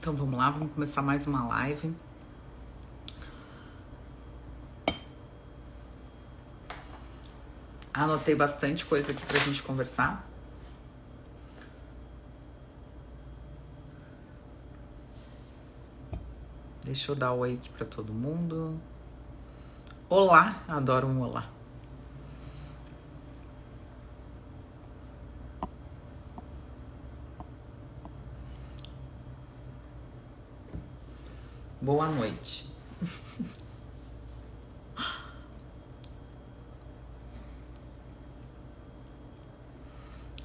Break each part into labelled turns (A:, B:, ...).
A: Então vamos lá, vamos começar mais uma live. Anotei bastante coisa aqui pra gente conversar. Deixa eu dar oi aqui pra todo mundo. Olá, adoro um olá. Boa noite.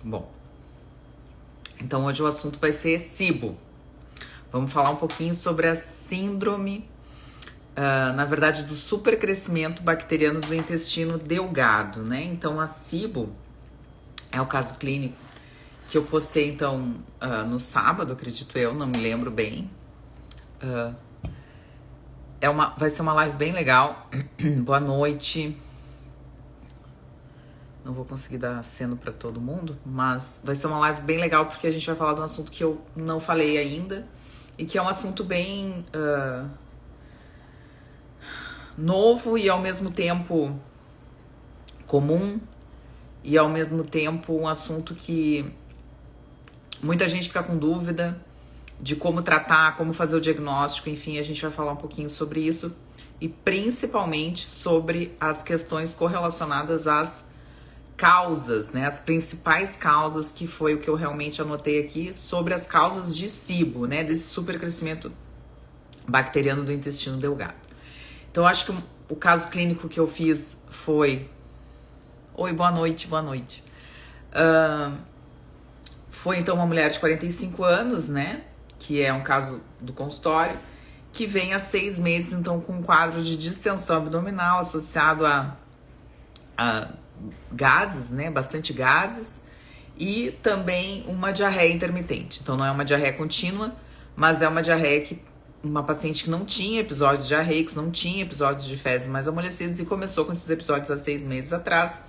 A: Bom, então hoje o assunto vai ser SIBO. Vamos falar um pouquinho sobre a síndrome, na verdade, do supercrescimento bacteriano do intestino delgado, né? Então a SIBO é o caso clínico que eu postei, então, no sábado, acredito eu, não me lembro bem. Vai ser uma live bem legal. Boa noite. Não vou conseguir dar aceno para todo mundo, mas vai ser uma live bem legal porque a gente vai falar de um assunto que eu não falei ainda e que é um assunto bem novo e ao mesmo tempo comum e ao mesmo tempo um assunto que muita gente fica com dúvida de como tratar, como fazer o diagnóstico, enfim, a gente vai falar um pouquinho sobre isso e principalmente sobre as questões correlacionadas às causas, né, as principais causas, que foi o que eu realmente anotei aqui, sobre as causas de SIBO, né, desse supercrescimento bacteriano do intestino delgado. Então, acho que o caso clínico que eu fiz foi... Oi, boa noite, boa noite. Foi, então, uma mulher de 45 anos, né, que é um caso do consultório, que vem há 6 meses, então, com um quadro de distensão abdominal associado a gases, né, bastante gases, e também uma diarreia intermitente. Então não é uma diarreia contínua, mas é uma diarreia que uma paciente que não tinha episódios diarreicos, não tinha episódios de fezes mais amolecidas e começou com esses episódios há 6 meses atrás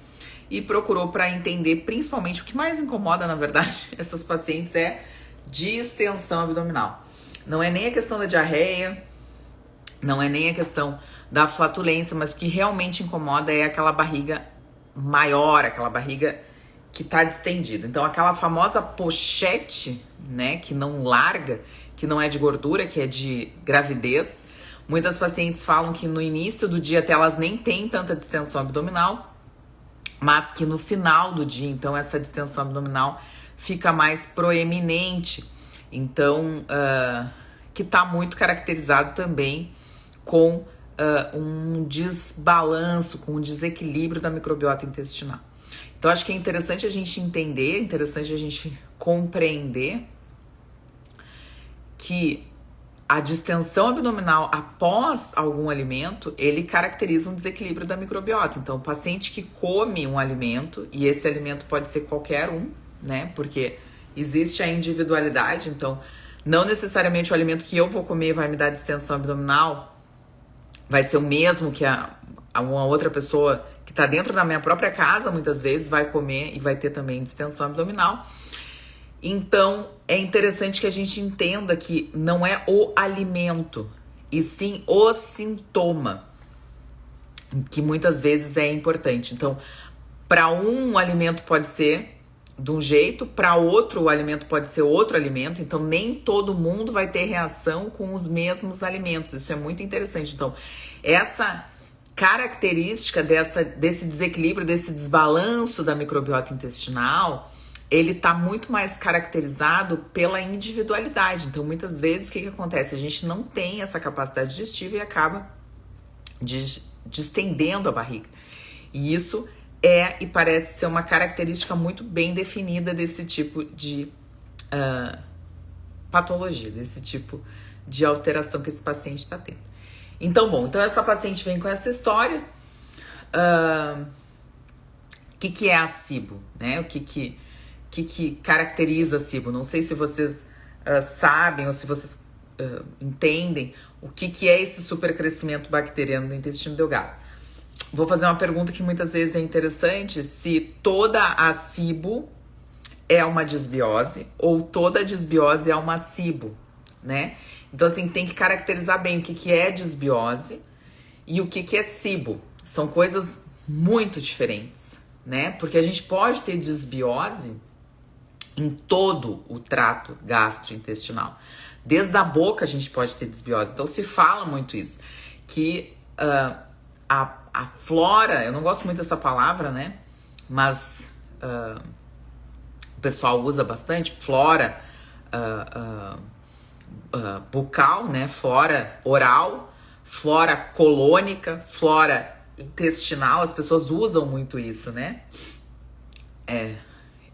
A: e procurou para entender principalmente o que mais incomoda, na verdade, essas pacientes é distensão abdominal. Não é nem a questão da diarreia, não é nem a questão da flatulência, mas o que realmente incomoda é aquela barriga maior, aquela barriga que tá distendida. Então, aquela famosa pochete, né, que não larga, que não é de gordura, que é de gravidez. Muitas pacientes falam que no início do dia até elas nem têm tanta distensão abdominal, mas que no final do dia, então, essa distensão abdominal fica mais proeminente. Então, que tá muito caracterizado também com um desbalanço, com um desequilíbrio da microbiota intestinal. Então, acho que é interessante a gente entender, interessante a gente compreender que a distensão abdominal após algum alimento, ele caracteriza um desequilíbrio da microbiota. Então, o paciente que come um alimento, e esse alimento pode ser qualquer um, né? Porque existe a individualidade, então não necessariamente o alimento que eu vou comer vai me dar distensão abdominal, vai ser o mesmo que uma outra pessoa que está dentro da minha própria casa, muitas vezes, vai comer e vai ter também distensão abdominal. Então, é interessante que a gente entenda que não é o alimento, e sim o sintoma, que muitas vezes é importante. Então, para um alimento pode ser de um jeito, para outro o alimento pode ser outro alimento, então nem todo mundo vai ter reação com os mesmos alimentos, isso é muito interessante. Então, essa característica desse desequilíbrio, desse desbalanço da microbiota intestinal, ele está muito mais caracterizado pela individualidade. Então, muitas vezes, o que acontece? A gente não tem essa capacidade digestiva e acaba distendendo a barriga. E isso e parece ser uma característica muito bem definida desse tipo de patologia, desse tipo de alteração que esse paciente está tendo. Então, então essa paciente vem com essa história. O que é a SIBO, né? O que caracteriza a SIBO? Não sei se vocês sabem ou se vocês entendem o que é esse supercrescimento bacteriano do intestino delgado. Vou fazer uma pergunta que muitas vezes é interessante: se toda a SIBO é uma disbiose ou toda a disbiose é uma SIBO, né? Então, assim, tem que caracterizar bem o que é disbiose e o que é SIBO. São coisas muito diferentes, né? Porque a gente pode ter disbiose em todo o trato gastrointestinal. Desde a boca a gente pode ter disbiose. Então se fala muito isso, que a flora, eu não gosto muito dessa palavra, né? Mas o pessoal usa bastante, flora bucal, né? Flora oral, flora colônica, flora intestinal, as pessoas usam muito isso, né?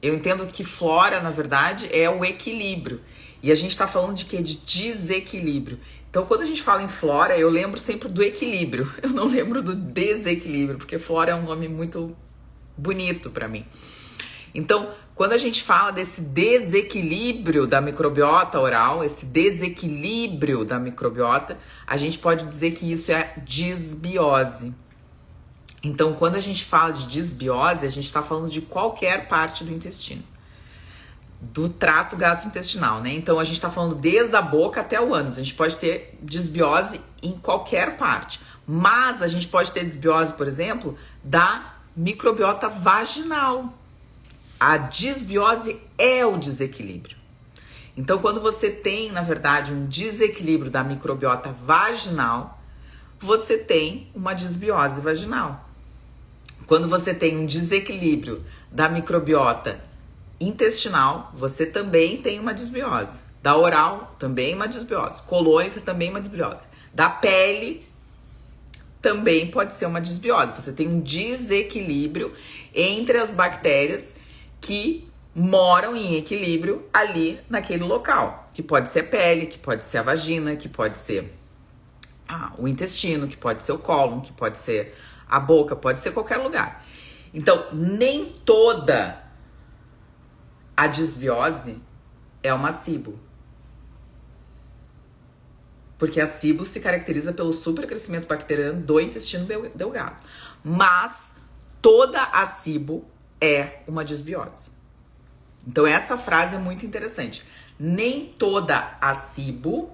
A: Eu entendo que flora, na verdade, é o equilíbrio. E a gente tá falando de quê? De desequilíbrio. Então, quando a gente fala em flora, eu lembro sempre do equilíbrio. Eu não lembro do desequilíbrio, porque flora é um nome muito bonito pra mim. Então, quando a gente fala desse desequilíbrio da microbiota oral, esse desequilíbrio da microbiota, a gente pode dizer que isso é disbiose. Então, quando a gente fala de disbiose, a gente está falando de qualquer parte do intestino, do trato gastrointestinal, né? Então, a gente está falando desde a boca até o ânus. A gente pode ter disbiose em qualquer parte. Mas a gente pode ter disbiose, por exemplo, da microbiota vaginal. A disbiose é o desequilíbrio. Então, quando você tem, na verdade, um desequilíbrio da microbiota vaginal, você tem uma disbiose vaginal. Quando você tem um desequilíbrio da microbiota intestinal, você também tem uma disbiose. Da oral, também uma disbiose. Colônica, também uma disbiose. Da pele, também pode ser uma disbiose. Você tem um desequilíbrio entre as bactérias que moram em equilíbrio ali naquele local. Que pode ser pele, que pode ser a vagina, que pode ser o intestino, que pode ser o cólon, que pode ser a boca, pode ser qualquer lugar. Então, nem toda a disbiose é uma SIBO. Porque a SIBO se caracteriza pelo supercrescimento bacteriano do intestino delgado. Mas toda a SIBO é uma disbiose. Então, essa frase é muito interessante. Nem toda a SIBO,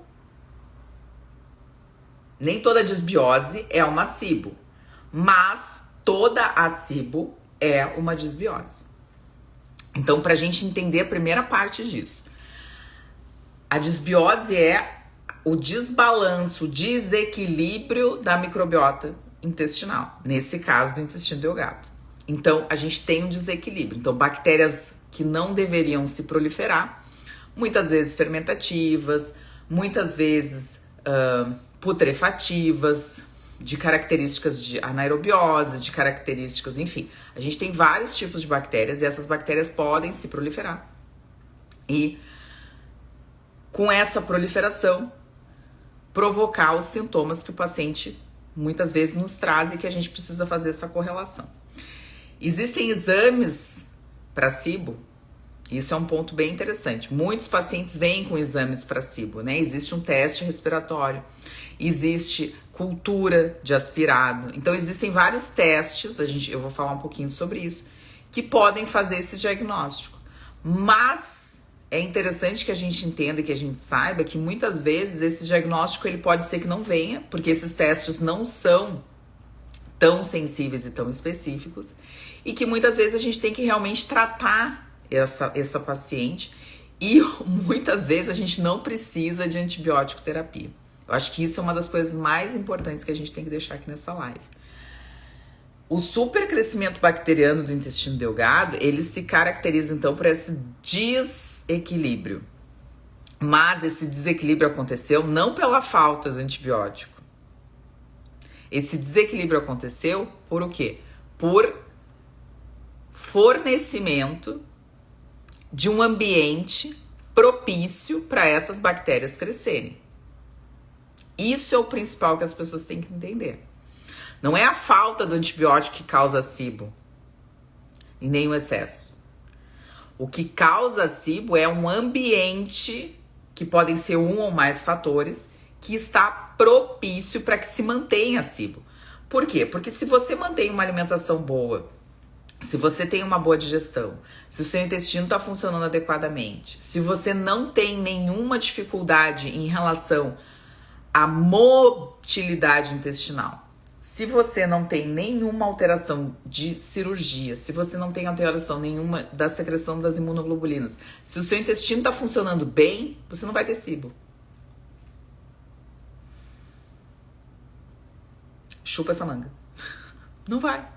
A: nem toda disbiose é uma SIBO, mas toda a SIBO é uma disbiose. Então, para a gente entender a primeira parte disso, a disbiose é o desbalanço, o desequilíbrio da microbiota intestinal, nesse caso do intestino delgado. Então, a gente tem um desequilíbrio. Então, bactérias que não deveriam se proliferar, muitas vezes fermentativas, muitas vezes putrefativas, de características de anaerobiose, de características, enfim. A gente tem vários tipos de bactérias e essas bactérias podem se proliferar. E com essa proliferação, provocar os sintomas que o paciente muitas vezes nos traz e que a gente precisa fazer essa correlação. Existem exames para SIBO. Isso é um ponto bem interessante. Muitos pacientes vêm com exames para SIBO, né? Existe um teste respiratório, existe cultura de aspirado. Então, existem vários testes, eu vou falar um pouquinho sobre isso, que podem fazer esse diagnóstico. Mas é interessante que a gente entenda, que a gente saiba que muitas vezes esse diagnóstico ele pode ser que não venha, porque esses testes não são tão sensíveis e tão específicos, e que muitas vezes a gente tem que realmente tratar essa paciente, e muitas vezes a gente não precisa de antibiótico terapia. Eu acho que isso é uma das coisas mais importantes que a gente tem que deixar aqui nessa live. O supercrescimento bacteriano do intestino delgado, ele se caracteriza então por esse desequilíbrio. Mas esse desequilíbrio aconteceu não pela falta do antibiótico. Esse desequilíbrio aconteceu por o quê? Por fornecimento de um ambiente propício para essas bactérias crescerem. Isso é o principal que as pessoas têm que entender. Não é a falta do antibiótico que causa SIBO e nem o excesso. O que causa SIBO é um ambiente, que podem ser um ou mais fatores, que está propício para que se mantenha SIBO. Por quê? Porque se você mantém uma alimentação boa, se você tem uma boa digestão, se o seu intestino está funcionando adequadamente, se você não tem nenhuma dificuldade em relação à motilidade intestinal, se você não tem nenhuma alteração de cirurgia, se você não tem alteração nenhuma da secreção das imunoglobulinas, se o seu intestino está funcionando bem, você não vai ter SIBO. Chupa essa manga. Não vai.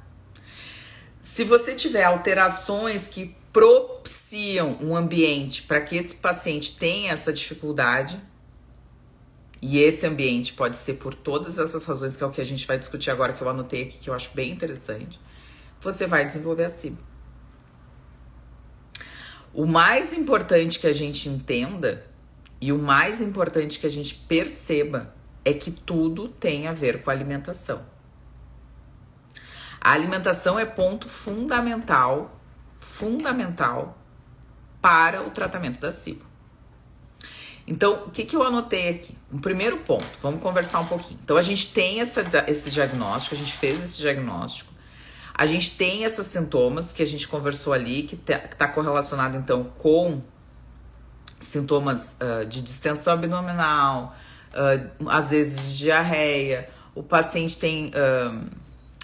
A: Se você tiver alterações que propiciam um ambiente para que esse paciente tenha essa dificuldade, e esse ambiente pode ser por todas essas razões, que é o que a gente vai discutir agora, que eu anotei aqui, que eu acho bem interessante, você vai desenvolver a SIBO. O mais importante que a gente entenda e o mais importante que a gente perceba é que tudo tem a ver com a alimentação. A alimentação é ponto fundamental para o tratamento da SIBO. Então, o que eu anotei aqui? Um primeiro ponto, vamos conversar um pouquinho. Então, a gente tem esse diagnóstico, a gente fez esse diagnóstico, a gente tem esses sintomas que a gente conversou ali, que tá correlacionado, então, com sintomas de distensão abdominal, às vezes de diarreia, o paciente tem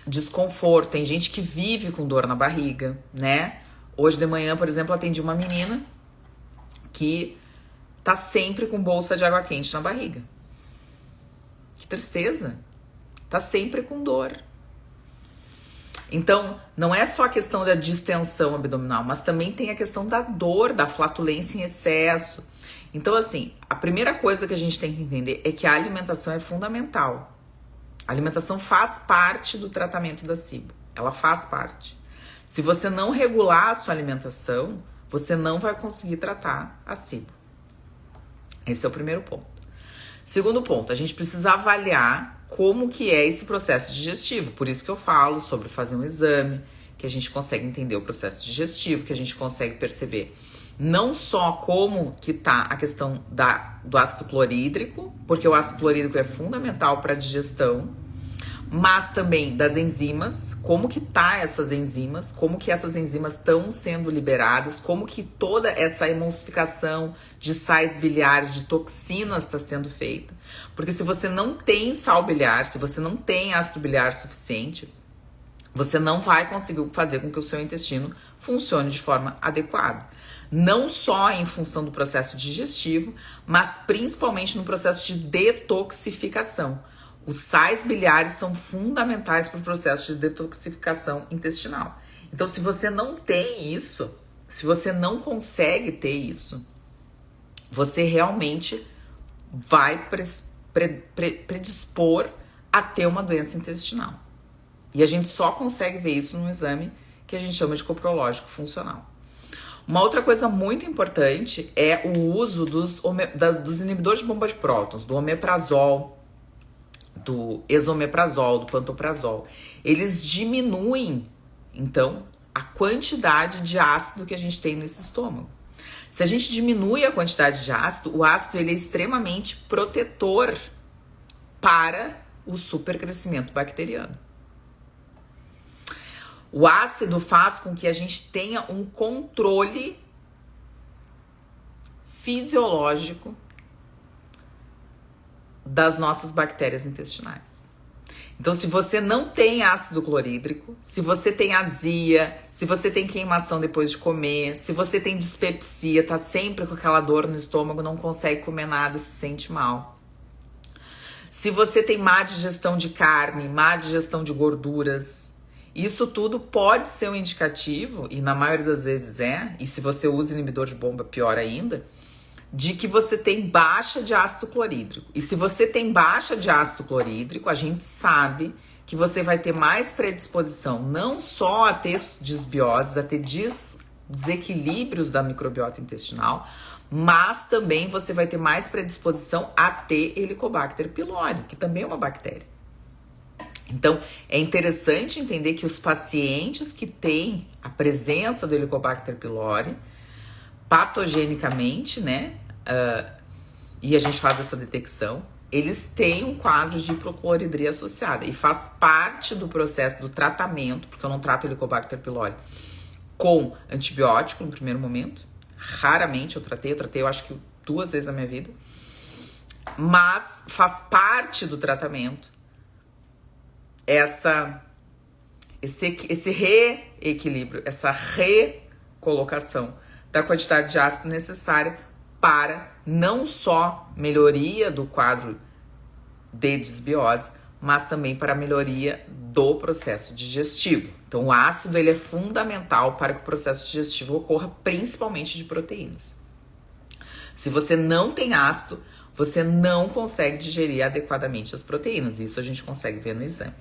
A: desconforto, tem gente que vive com dor na barriga, né? Hoje de manhã, por exemplo, atendi uma menina que tá sempre com bolsa de água quente na barriga. Que tristeza. Tá sempre com dor. Então, não é só a questão da distensão abdominal, mas também tem a questão da dor, da flatulência em excesso. Então, assim, a primeira coisa que a gente tem que entender é que a alimentação é fundamental. A alimentação faz parte do tratamento da SIBO. Ela faz parte. Se você não regular a sua alimentação, você não vai conseguir tratar a SIBO. Esse é o primeiro ponto. Segundo ponto, a gente precisa avaliar como que é esse processo digestivo. Por isso que eu falo sobre fazer um exame, que a gente consegue entender o processo digestivo, que a gente consegue perceber não só como que tá a questão do ácido clorídrico, porque o ácido clorídrico é fundamental para a digestão, mas também das enzimas, como que tá essas enzimas, como que essas enzimas estão sendo liberadas, como que toda essa emulsificação de sais biliares, de toxinas está sendo feita. Porque se você não tem sal biliar, se você não tem ácido biliar suficiente, você não vai conseguir fazer com que o seu intestino funcione de forma adequada. Não só em função do processo digestivo, mas principalmente no processo de detoxificação. Os sais biliares são fundamentais para o processo de detoxificação intestinal. Então, se você não tem isso, se você não consegue ter isso, você realmente vai predispor a ter uma doença intestinal. E a gente só consegue ver isso num exame que a gente chama de coprológico funcional. Uma outra coisa muito importante é o uso dos inibidores de bomba de prótons, do omeprazol, do esomeprazol, do pantoprazol. Eles diminuem, então, a quantidade de ácido que a gente tem nesse estômago. Se a gente diminui a quantidade de ácido, o ácido ele é extremamente protetor para o supercrescimento bacteriano. O ácido faz com que a gente tenha um controle fisiológico das nossas bactérias intestinais. Então, se você não tem ácido clorídrico, se você tem azia, se você tem queimação depois de comer, se você tem dispepsia, tá sempre com aquela dor no estômago, não consegue comer nada, se sente mal. Se você tem má digestão de carne, má digestão de gorduras, isso tudo pode ser um indicativo, e na maioria das vezes e se você usa inibidor de bomba, pior ainda, de que você tem baixa de ácido clorídrico. E se você tem baixa de ácido clorídrico, a gente sabe que você vai ter mais predisposição não só a ter disbioses, a ter desequilíbrios da microbiota intestinal, mas também você vai ter mais predisposição a ter Helicobacter pylori, que também é uma bactéria. Então, é interessante entender que os pacientes que têm a presença do Helicobacter pylori, patogenicamente, né? E a gente faz essa detecção. eles têm um quadro de hipocloridria associada e faz parte do processo do tratamento, porque eu não trato Helicobacter pylori com antibiótico no primeiro momento. Raramente eu tratei eu acho que 2 vezes na minha vida. Mas faz parte do tratamento esse reequilíbrio, essa recolocação da quantidade de ácido necessária para não só melhoria do quadro de desbiose, mas também para a melhoria do processo digestivo. Então, o ácido ele é fundamental para que o processo digestivo ocorra, principalmente de proteínas. Se você não tem ácido, você não consegue digerir adequadamente as proteínas. Isso a gente consegue ver no exame.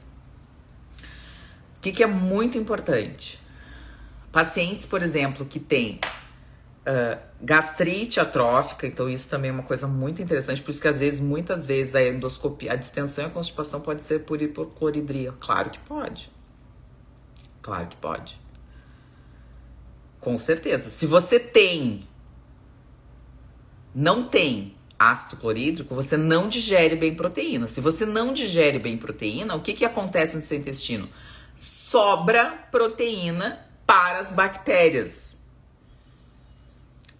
A: O que é muito importante? Pacientes, por exemplo, que têm gastrite atrófica, então isso também é uma coisa muito interessante, por isso que muitas vezes a endoscopia, a distensão e a constipação pode ser por hipocloridria. Claro que pode. Claro que pode. Com certeza. Se você não tem ácido clorídrico, você não digere bem proteína. Se você não digere bem proteína, o que acontece no seu intestino? Sobra proteína para as bactérias.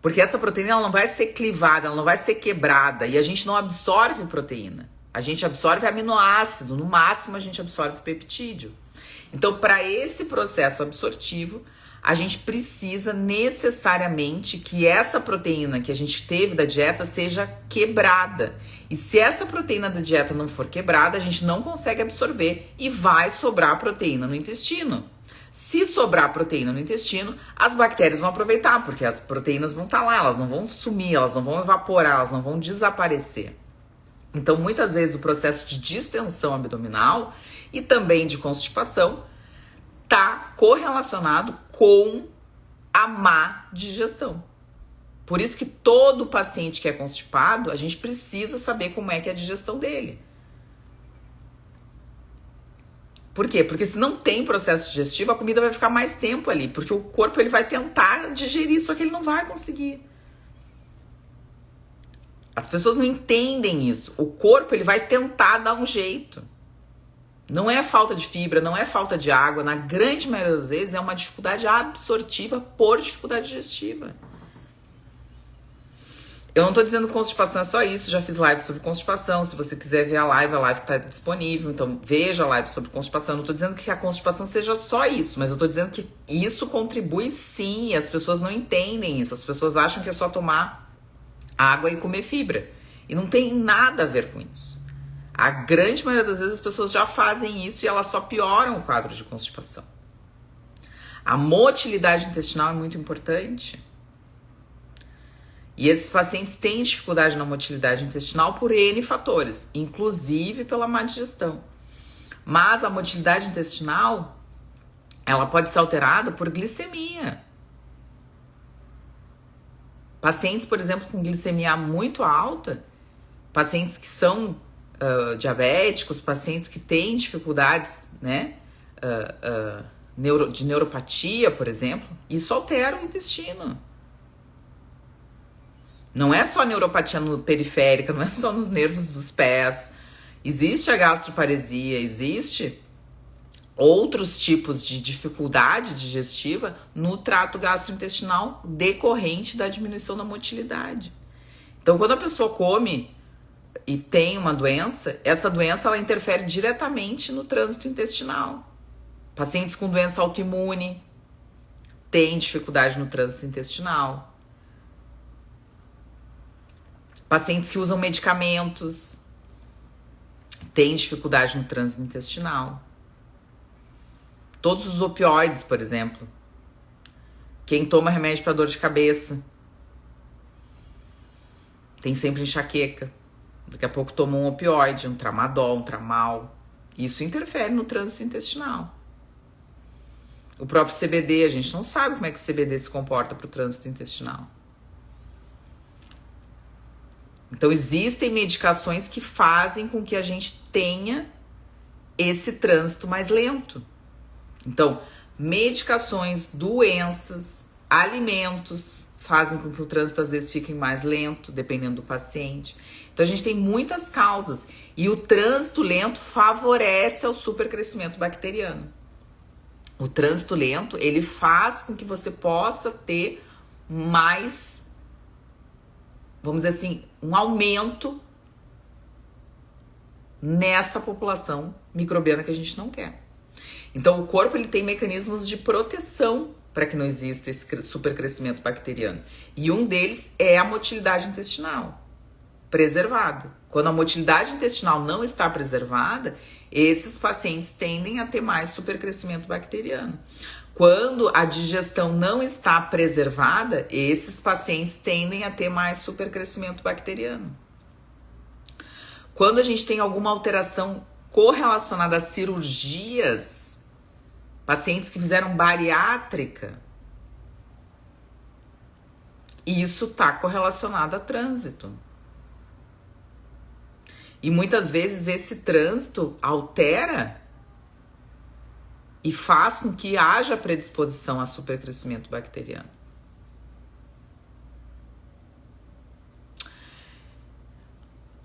A: Porque essa proteína ela não vai ser clivada, ela não vai ser quebrada. E a gente não absorve proteína. A gente absorve aminoácido. No máximo, a gente absorve peptídeo. Então, para esse processo absortivo, a gente precisa necessariamente que essa proteína que a gente teve da dieta seja quebrada. E se essa proteína da dieta não for quebrada, a gente não consegue absorver e vai sobrar proteína no intestino. Se sobrar proteína no intestino, as bactérias vão aproveitar, porque as proteínas vão estar lá, elas não vão sumir, elas não vão evaporar, elas não vão desaparecer. Então, muitas vezes, o processo de distensão abdominal e também de constipação está correlacionado com a má digestão. Por isso que todo paciente que é constipado, a gente precisa saber como é que é a digestão dele. Por quê? Porque se não tem processo digestivo, a comida vai ficar mais tempo ali, porque o corpo ele vai tentar digerir, só que ele não vai conseguir. As pessoas não entendem isso. O corpo ele vai tentar dar um jeito. Não é falta de fibra, não é falta de água, na grande maioria das vezes é uma dificuldade absortiva por dificuldade digestiva. Eu não tô dizendo que constipação é só isso, já fiz live sobre constipação, se você quiser ver a live tá disponível, então veja a live sobre constipação. Eu não tô dizendo que a constipação seja só isso, mas eu tô dizendo que isso contribui sim, e as pessoas não entendem isso, as pessoas acham que é só tomar água e comer fibra, e não tem nada a ver com isso. A grande maioria das vezes as pessoas já fazem isso e elas só pioram o quadro de constipação. A motilidade intestinal é muito importante. E esses pacientes têm dificuldade na motilidade intestinal por N fatores, inclusive pela má digestão. Mas a motilidade intestinal, ela pode ser alterada por glicemia. Pacientes, por exemplo, com glicemia muito alta, pacientes que são diabéticos, pacientes que têm dificuldades, né, de neuropatia, por exemplo, isso altera o intestino. Não é só neuropatia periférica, não é só nos nervos dos pés. Existe a gastroparesia, existe outros tipos de dificuldade digestiva no trato gastrointestinal decorrente da diminuição da motilidade. Então, quando a pessoa come e tem uma doença, essa doença ela interfere diretamente no trânsito intestinal. Pacientes com doença autoimune têm dificuldade no trânsito intestinal. Pacientes que usam medicamentos têm dificuldade no trânsito intestinal. Todos os opioides, por exemplo. Quem toma remédio para dor de cabeça tem sempre enxaqueca. Daqui a pouco toma um opioide, um tramadol, um tramal. Isso interfere no trânsito intestinal. O próprio CBD, a gente não sabe como é que o CBD se comporta para o trânsito intestinal. Então, existem medicações que fazem com que a gente tenha esse trânsito mais lento. Então, medicações, doenças, alimentos fazem com que o trânsito às vezes fique mais lento, dependendo do paciente. Então a gente tem muitas causas e o trânsito lento favorece ao supercrescimento bacteriano. O trânsito lento, ele faz com que você possa ter mais, vamos dizer assim, um aumento nessa população microbiana que a gente não quer. Então o corpo ele tem mecanismos de proteção para que não exista esse supercrescimento bacteriano. E um deles é a motilidade intestinal preservada. Quando a motilidade intestinal não está preservada, esses pacientes tendem a ter mais supercrescimento bacteriano. Quando a digestão não está preservada, esses pacientes tendem a ter mais supercrescimento bacteriano. Quando a gente tem alguma alteração correlacionada a cirurgias, pacientes que fizeram bariátrica, isso está correlacionado a trânsito. E muitas vezes esse trânsito altera e faz com que haja predisposição a supercrescimento bacteriano.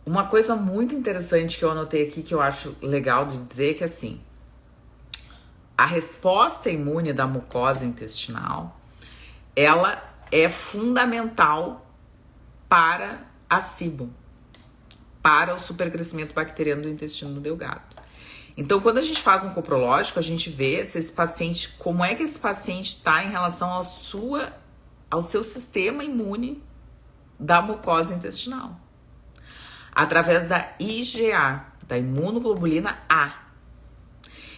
A: Uma coisa muito interessante que eu anotei aqui, que eu acho legal de dizer, que assim, a resposta imune da mucosa intestinal, ela é fundamental para a SIBO, para o supercrescimento bacteriano do intestino delgado. Então, quando a gente faz um coprológico, a gente vê se esse paciente, como é que esse paciente está em relação ao seu sistema imune da mucosa intestinal. Através da IgA, da imunoglobulina A.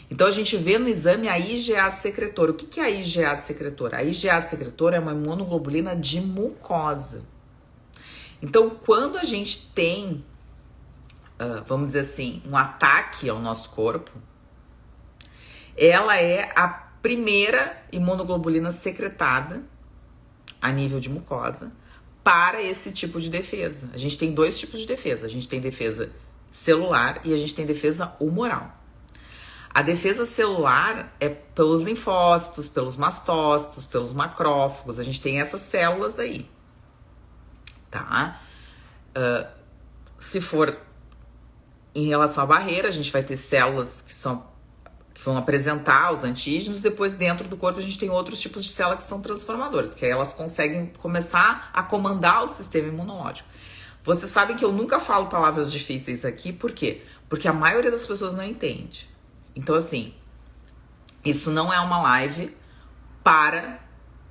A: Então, a gente vê no exame a IgA secretora. O que é a IgA secretora? A IgA secretora é uma imunoglobulina de mucosa. Então, quando a gente tem, vamos dizer assim, um ataque ao nosso corpo, ela é a primeira imunoglobulina secretada a nível de mucosa para esse tipo de defesa. A gente tem dois tipos de defesa. A gente tem defesa celular e a gente tem defesa humoral. A defesa celular é pelos linfócitos, pelos mastócitos, pelos macrófagos. A gente tem essas células aí, tá? Se for em relação à barreira, a gente vai ter células que vão apresentar os antígenos. Depois, dentro do corpo, a gente tem outros tipos de células que são transformadoras, que aí elas conseguem começar a comandar o sistema imunológico. Vocês sabem que eu nunca falo palavras difíceis aqui, por quê? Porque a maioria das pessoas não entende. Então, assim, isso não é uma live para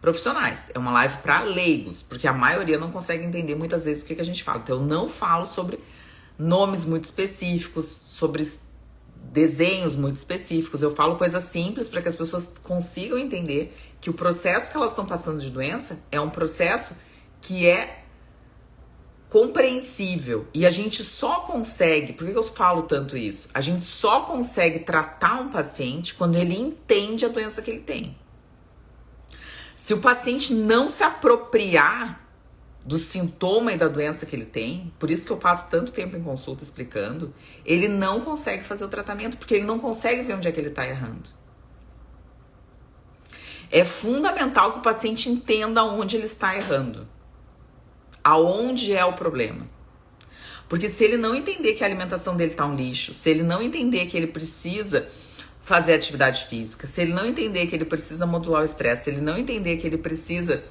A: profissionais, é uma live para leigos, porque a maioria não consegue entender muitas vezes o que a gente fala. Então, eu não falo sobre nomes muito específicos, sobre desenhos muito específicos. Eu falo coisas simples para que as pessoas consigam entender que o processo que elas estão passando de doença é um processo que é compreensível. E a gente só consegue, por que eu falo tanto isso? A gente só consegue tratar um paciente quando ele entende a doença que ele tem. Se o paciente não se apropriar do sintoma e da doença que ele tem, por isso que eu passo tanto tempo em consulta explicando, ele não consegue fazer o tratamento, porque ele não consegue ver onde é que ele está errando. É fundamental que o paciente entenda onde ele está errando, aonde é o problema. Porque se ele não entender que a alimentação dele está um lixo, se ele não entender que ele precisa fazer atividade física, se ele não entender que ele precisa modular o estresse, se ele não entender que ele precisa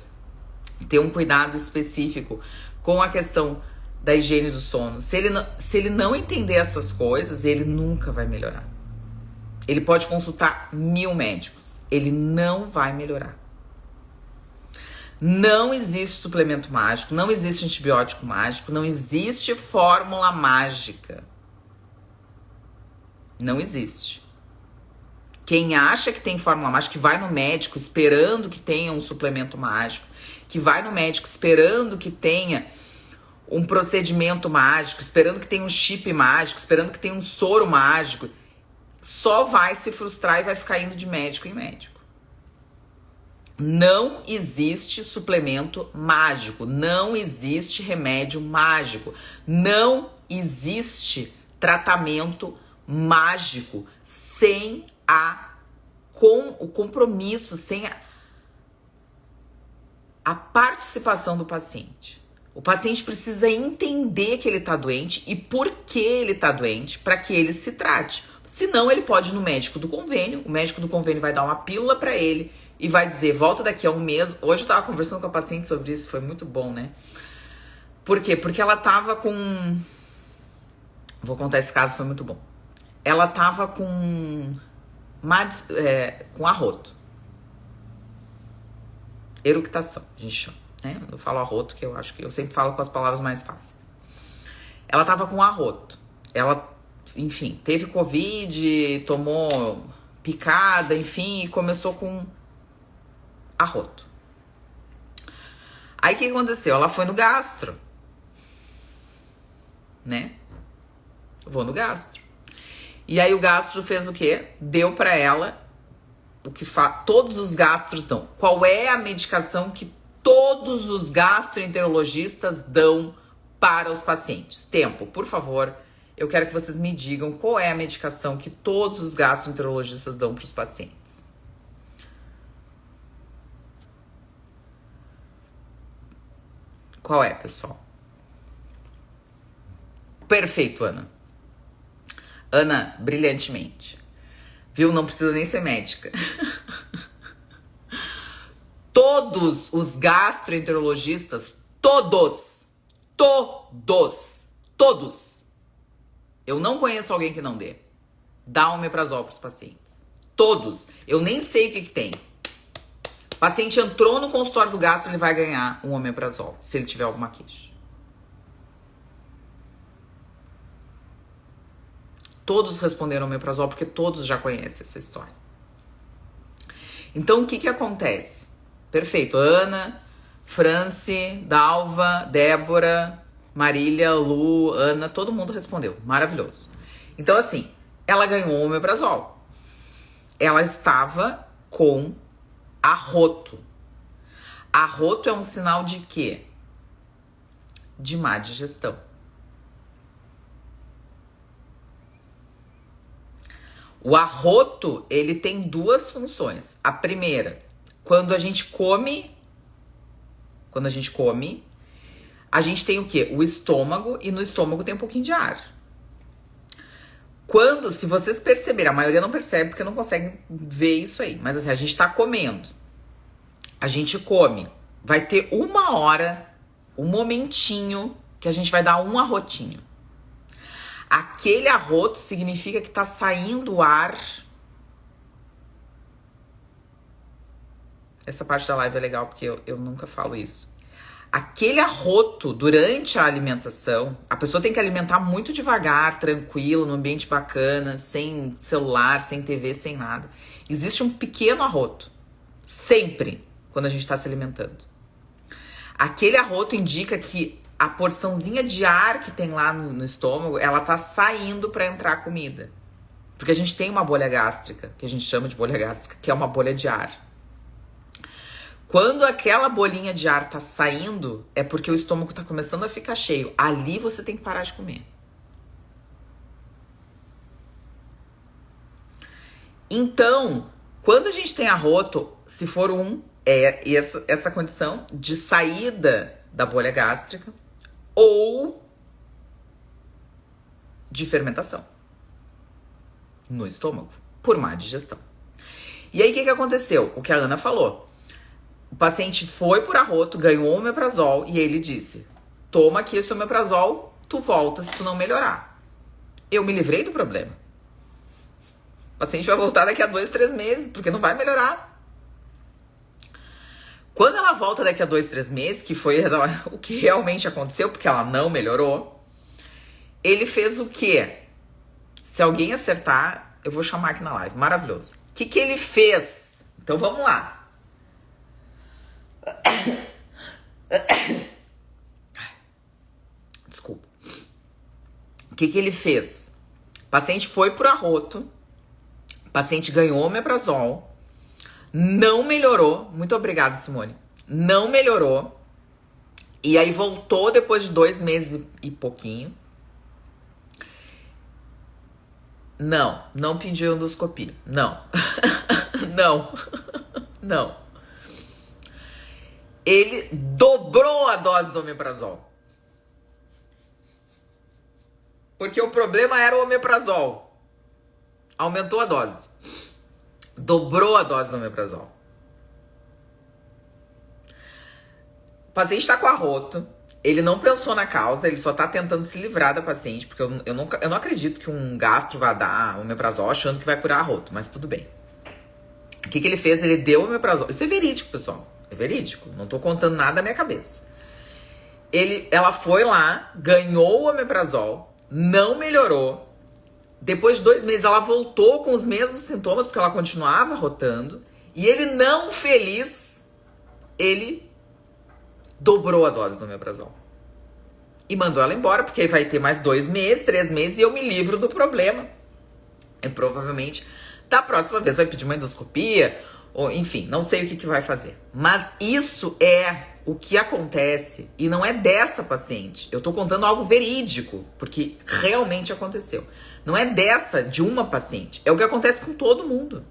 A: ter um cuidado específico com a questão da higiene do sono, se ele não entender essas coisas, ele nunca vai melhorar. Ele pode consultar 1000 médicos, ele não vai melhorar. Não existe suplemento mágico, não existe antibiótico mágico, não existe fórmula mágica. Não existe. Quem acha que tem fórmula mágica, que vai no médico esperando que tenha um suplemento mágico, que vai no médico esperando que tenha um procedimento mágico, esperando que tenha um chip mágico, esperando que tenha um soro mágico, só vai se frustrar e vai ficar indo de médico em médico. Não existe suplemento mágico, não existe remédio mágico, não existe tratamento mágico sem o compromisso, sem a participação do paciente. O paciente precisa entender que ele está doente e por que ele está doente para que ele se trate. Senão ele pode ir no médico do convênio, o médico do convênio vai dar uma pílula para ele e vai dizer, volta daqui a um mês. Hoje eu estava conversando com a paciente sobre isso, foi muito bom, né? Por quê? Porque ela estava com... Vou contar esse caso, foi muito bom. Ela estava com arroto. Eructação, a gente chama, né? Eu falo arroto, que eu acho que eu sempre falo com as palavras mais fáceis. Ela tava com arroto. Ela, enfim, teve Covid, tomou picada, enfim, e começou com arroto. Aí o que aconteceu? Ela foi no gastro, né? Vou no gastro. E aí o gastro fez o quê? Deu pra ela o que todos os gastros dão. Qual é a medicação que todos os gastroenterologistas dão para os pacientes? Tempo, por favor. Eu quero que vocês me digam qual é a medicação que todos os gastroenterologistas dão para os pacientes. Qual é, pessoal? Perfeito, Ana. Ana, brilhantemente. Viu? Não precisa nem ser médica. Todos os gastroenterologistas, todos, eu não conheço alguém que não dê. Dá omeprazol para os pacientes. Todos. Eu nem sei o que tem. O paciente entrou no consultório do gastro, ele vai ganhar um omeprazol, se ele tiver alguma queixa. Todos responderam omeprazol porque todos já conhecem essa história. Então, o que acontece? Perfeito. Ana, Franci, Dalva, Débora, Marília, Lu, Ana, todo mundo respondeu. Maravilhoso. Então, assim, ela ganhou omeprazol. Ela estava com arroto. Arroto é um sinal de quê? De má digestão. O arroto, ele tem duas funções. A primeira, quando a gente come, a gente tem o quê? O estômago, e no estômago tem um pouquinho de ar. Se vocês perceberem, a maioria não percebe porque não consegue ver isso aí, mas assim, a gente tá comendo, a gente come, vai ter uma hora, um momentinho que a gente vai dar um arrotinho. Aquele arroto significa que tá saindo ar. Essa parte da live é legal porque eu nunca falo isso. Aquele arroto durante a alimentação, a pessoa tem que alimentar muito devagar, tranquilo, num ambiente bacana, sem celular, sem TV, sem nada. Existe um pequeno arroto, sempre, quando a gente tá se alimentando. Aquele arroto indica que a porçãozinha de ar que tem lá no estômago, ela tá saindo para entrar a comida. Porque a gente tem uma bolha gástrica, que a gente chama de bolha gástrica, que é uma bolha de ar. Quando aquela bolinha de ar tá saindo, é porque o estômago tá começando a ficar cheio. Ali você tem que parar de comer. Então, quando a gente tem arroto, se for essa condição de saída da bolha gástrica, ou de fermentação no estômago, por má digestão. E aí, o que aconteceu? O que a Ana falou. O paciente foi por arroto, ganhou omeprazol e ele disse, toma aqui esse omeprazol, tu volta se tu não melhorar. Eu me livrei do problema. O paciente vai voltar daqui a 2, 3 meses, porque não vai melhorar. Quando ela volta daqui a 2, 3 meses, que foi o que realmente aconteceu, porque ela não melhorou, ele fez o quê? Se alguém acertar, eu vou chamar aqui na live. Maravilhoso. O que ele fez? Então vamos lá. Desculpa. O que ele fez? O paciente foi pro arroto, o paciente ganhou omeprazol, não melhorou. Muito obrigada, Simone. Não melhorou. E aí voltou depois de 2 meses e pouquinho. Não pediu endoscopia. Não. Não. Ele dobrou a dose do omeprazol. Porque o problema era o omeprazol. Aumentou a dose. Dobrou a dose do omeprazol. O paciente está com arroto. Ele não pensou na causa, ele só tá tentando se livrar da paciente, porque eu não acredito que um gastro vá dar omeprazol achando que vai curar arroto, mas tudo bem. O que ele fez? Ele deu omeprazol. Isso é verídico, pessoal. É verídico. Não tô contando nada da minha cabeça. Ela foi lá, ganhou o omeprazol, não melhorou. Depois de 2 meses, ela voltou com os mesmos sintomas, porque ela continuava arrotando. E ele, não feliz, ele dobrou a dose do omeprazol. E mandou ela embora, porque aí vai ter mais 2 meses, 3 meses, e eu me livro do problema. E provavelmente, da próxima vez, vai pedir uma endoscopia, ou enfim, não sei o que vai fazer. Mas isso é o que acontece, e não é dessa paciente. Eu tô contando algo verídico, porque realmente aconteceu. Não é de uma paciente, é o que acontece com todo mundo.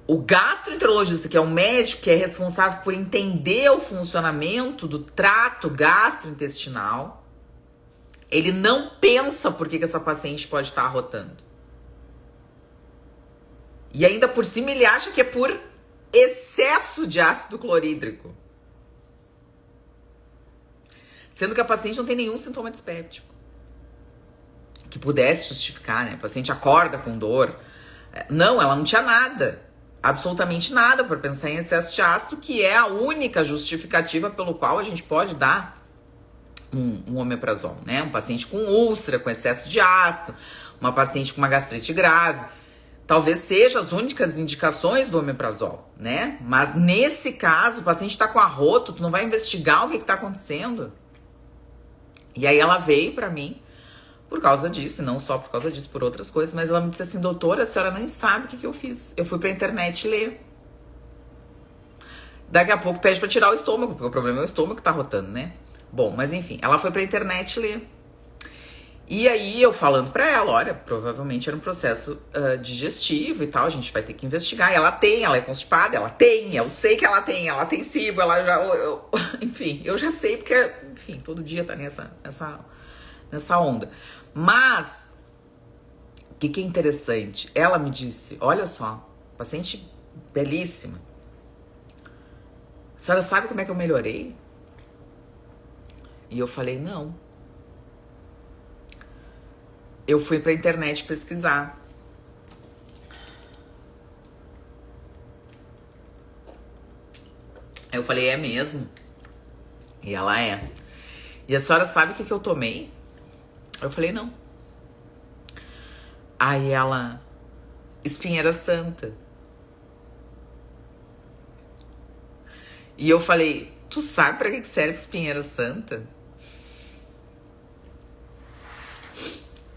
A: O gastroenterologista, que é o médico que é responsável por entender o funcionamento do trato gastrointestinal, ele não pensa por que essa paciente pode estar arrotando. E ainda por cima ele acha que é por excesso de ácido clorídrico. Sendo que a paciente não tem nenhum sintoma dispéptico que pudesse justificar, né? A paciente acorda com dor. Não, ela não tinha nada. Absolutamente nada para pensar em excesso de ácido, que é a única justificativa pelo qual a gente pode dar um omeprazol, né? Um paciente com úlcera, com excesso de ácido, uma paciente com uma gastrite grave, talvez sejam as únicas indicações do omeprazol, né? Mas nesse caso, o paciente está com arroto, tu não vai investigar o que está acontecendo? E aí ela veio para mim por causa disso, e não só por causa disso, por outras coisas, mas ela me disse assim: doutora, a senhora nem sabe o que eu fiz. Eu fui pra internet ler. Daqui a pouco pede pra tirar o estômago, porque o problema é o estômago que tá rotando, né? Bom, mas enfim, ela foi pra internet ler. E aí eu falando pra ela, olha, provavelmente era um processo digestivo e tal, a gente vai ter que investigar. E ela é constipada, eu sei que ela tem SIBO, ela já... enfim, eu já sei porque, enfim, todo dia tá nessa onda. Mas, o que é interessante? Ela me disse, olha só, paciente belíssima. A senhora sabe como é que eu melhorei? E eu falei, não. Eu fui pra internet pesquisar. Aí eu falei, é mesmo? E ela é. E a senhora sabe o que eu tomei? Eu falei, não. Aí ela, espinheira santa. E eu falei, tu sabe pra que serve espinheira santa?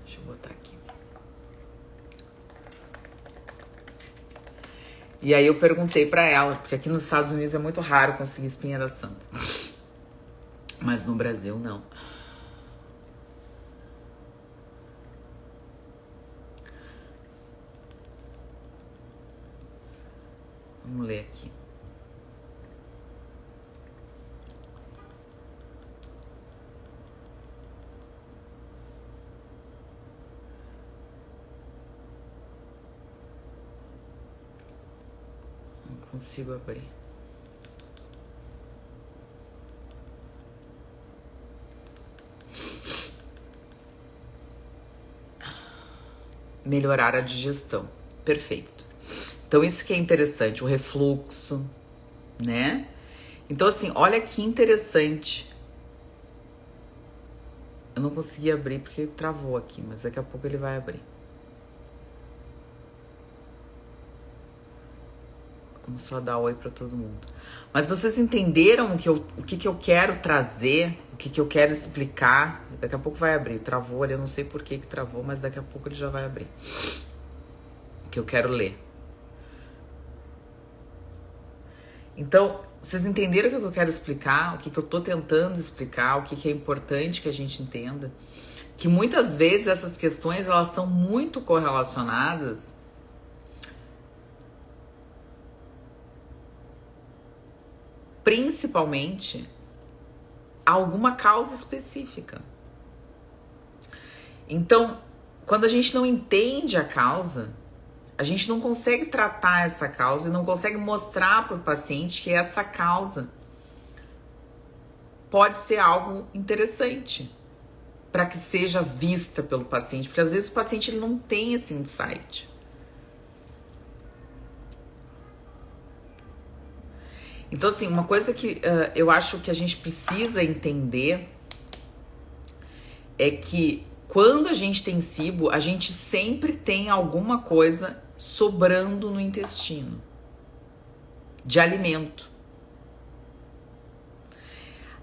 A: Deixa eu botar aqui. E aí eu perguntei pra ela, porque aqui nos Estados Unidos é muito raro conseguir espinheira santa. Mas no Brasil, não. Vamos ler aqui. Não consigo abrir. Melhorar a digestão. Perfeito. Então, isso que é interessante, o refluxo, né? Então, assim, olha que interessante. Eu não consegui abrir porque travou aqui, mas daqui a pouco ele vai abrir. Vamos só dar oi pra todo mundo. Mas vocês entenderam o que eu quero trazer, o que eu quero explicar? Daqui a pouco vai abrir. Travou ali, eu não sei por que travou, mas daqui a pouco ele já vai abrir. O que eu quero ler. Então, vocês entenderam o que eu quero explicar? O que eu tô tentando explicar? O que é importante que a gente entenda? Que muitas vezes essas questões, elas estão muito correlacionadas principalmente a alguma causa específica. Então, quando a gente não entende a causa, a gente não consegue tratar essa causa e não consegue mostrar para o paciente que essa causa pode ser algo interessante para que seja vista pelo paciente, porque às vezes o paciente ele não tem esse insight. Então, assim, uma coisa que eu acho que a gente precisa entender é que quando a gente tem SIBO, a gente sempre tem alguma coisa sobrando no intestino de alimento.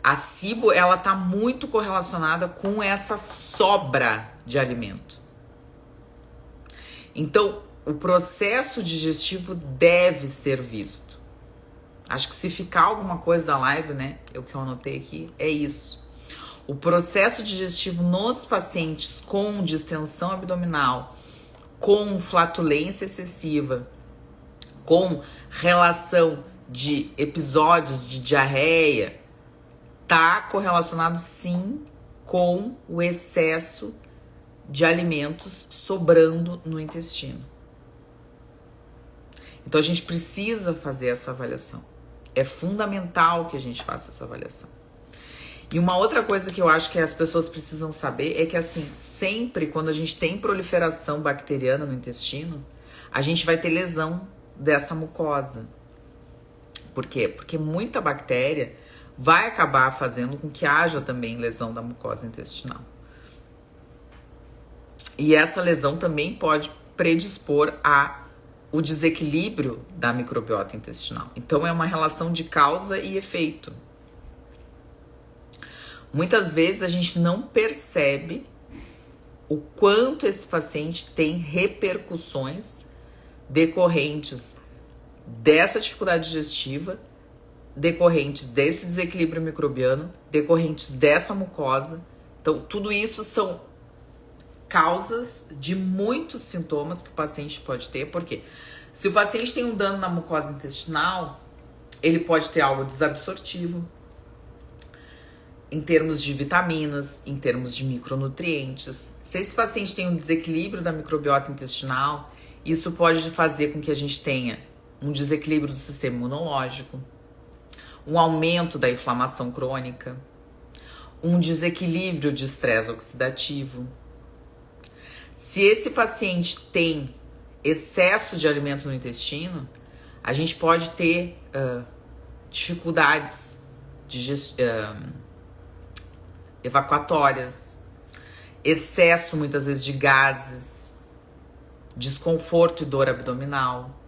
A: A SIBO, ela tá muito correlacionada com essa sobra de alimento. Então, o processo digestivo deve ser visto. Acho que se ficar alguma coisa da live, né, o que eu anotei aqui, é isso. O processo digestivo nos pacientes com distensão abdominal, com flatulência excessiva, com relação de episódios de diarreia, tá correlacionado sim com o excesso de alimentos sobrando no intestino. Então a gente precisa fazer essa avaliação. É fundamental que a gente faça essa avaliação. E uma outra coisa que eu acho que as pessoas precisam saber é que, assim, sempre quando a gente tem proliferação bacteriana no intestino, a gente vai ter lesão dessa mucosa. Por quê? Porque muita bactéria vai acabar fazendo com que haja também lesão da mucosa intestinal. E essa lesão também pode predispor o desequilíbrio da microbiota intestinal. Então, é uma relação de causa e efeito. Muitas vezes a gente não percebe o quanto esse paciente tem repercussões decorrentes dessa dificuldade digestiva, decorrentes desse desequilíbrio microbiano, decorrentes dessa mucosa. Então, tudo isso são causas de muitos sintomas que o paciente pode ter. Porque se o paciente tem um dano na mucosa intestinal, ele pode ter algo desabsortivo, em termos de vitaminas, em termos de micronutrientes. Se esse paciente tem um desequilíbrio da microbiota intestinal, isso pode fazer com que a gente tenha um desequilíbrio do sistema imunológico, um aumento da inflamação crônica, um desequilíbrio de estresse oxidativo. Se esse paciente tem excesso de alimento no intestino, a gente pode ter dificuldades evacuatórias, excesso muitas vezes de gases, desconforto e dor abdominal,